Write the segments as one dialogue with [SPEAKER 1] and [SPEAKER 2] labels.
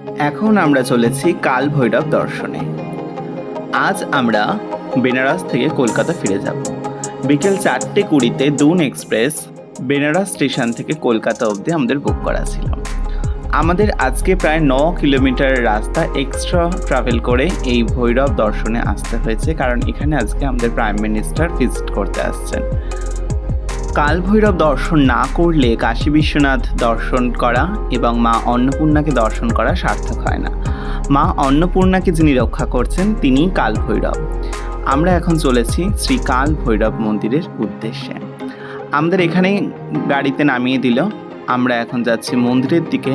[SPEAKER 1] এখন আমরা চলেছি কাল ভৈরব দর্শনে। আজ আমরা বেনারস থেকে কলকাতা ফিরে যাব। বিকেল 4:20-তে দুন এক্সপ্রেস বেনারস স্টেশন থেকে কলকাতা অবধি আমাদের বুক করা ছিল। আমাদের আজকে প্রায় 9 কিলোমিটার রাস্তা এক্সট্রা ট্রাভেল করে এই ভৈরব দর্শনে আসতে হয়েছে, কারণ এখানে আজকে আমাদের প্রাইম মিনিস্টার ভিজিট করতে আসছেন। কাল ভৈরব দর্শন না করলে কাশী বিশ্বনাথ দর্শন করা এবং মা অন্নপূর্ণাকে দর্শন করা সার্থক হয় না। মা অন্নপূর্ণাকে যিনি রক্ষা করছেন তিনি কাল ভৈরব। আমরা এখন চলেছি শ্রী কাল ভৈরব মন্দিরের উদ্দেশ্যে। আমাদের এখানে গাড়িতে নামিয়ে দিল। আমরা এখন যাচ্ছি মন্দিরের দিকে।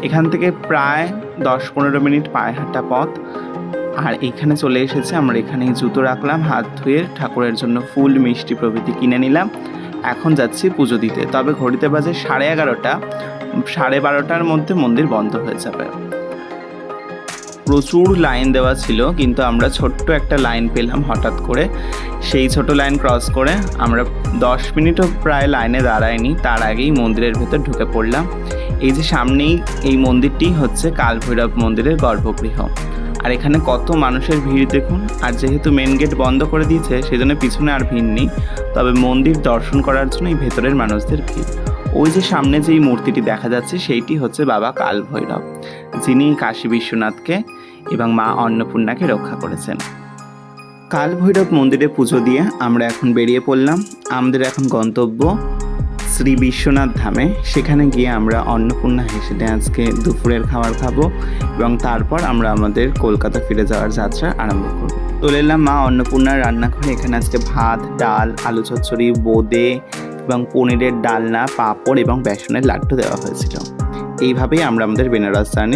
[SPEAKER 1] এখান থেকে প্রায় 10-15 মিনিট পায়ে হাঁটা পথ। আর এখানে চলে এসেছে, আমরা এখানেই জুতো রাখলাম, হাত ধুয়ে ঠাকুরের জন্য ফুল মিষ্টি প্রভৃতি কিনে নিলাম। এখন যাচ্ছি পুজো দিতে। তবে ঘড়িতে বাজে 11:30। 12:30টার মধ্যে মন্দির বন্ধ হয়ে যাবে। প্রচুর লাইন দেওয়া ছিল, কিন্তু আমরা ছোট্ট একটা লাইন পেলাম হঠাৎ করে। সেই ছোট লাইন ক্রস করে আমরা 10 মিনিটও প্রায় লাইনে দাঁড়াইনি, তার আগেই মন্দিরের ভেতর ঢুকে পড়লাম। এই যে সামনেই এই মন্দিরটি হচ্ছে কাল ভৈরব মন্দিরের গর্ভগৃহ। আর এখানে কত মানুষের ভিড় দেখুন। আর যেহেতু মেন গেট বন্ধ করে দিয়েছে সেজন্য পিছনে আর ভিড় নেই, তবে মন্দির দর্শন করার জন্য এই ভেতরের মানুষদের ভিড়। ওই যে সামনে যেই মূর্তিটি দেখা যাচ্ছে সেইটি হচ্ছে বাবা কাল ভৈরব, যিনি কাশী বিশ্বনাথকে এবং মা অন্নপূর্ণাকে রক্ষা করেছেন। কাল ভৈরব মন্দিরে পুজো দিয়ে আমরা এখন বেরিয়ে পড়লাম। আমাদের এখন গন্তব্য শ্রী বিশ্বনাথ ধামে। সেখানে গিয়ে আমরা অন্নপূর্ণা হেসেলে আজকে দুপুরের খাবার খাবো এবং তারপর আমরা আমাদের কলকাতা ফিরে যাওয়ার যাত্রা আরম্ভ করব। চলে এলাম মা অন্নপূর্ণার রান্নাঘরে। এখানে আজকে ভাত, ডাল, আলু চচ্চড়ি, বোঁদে এবং পনিরের ডালনা, পাঁপড় এবং বেসনের লাড্ডু দেওয়া হয়েছিল। এইভাবেই আমরা আমাদের বেনারস জার্নি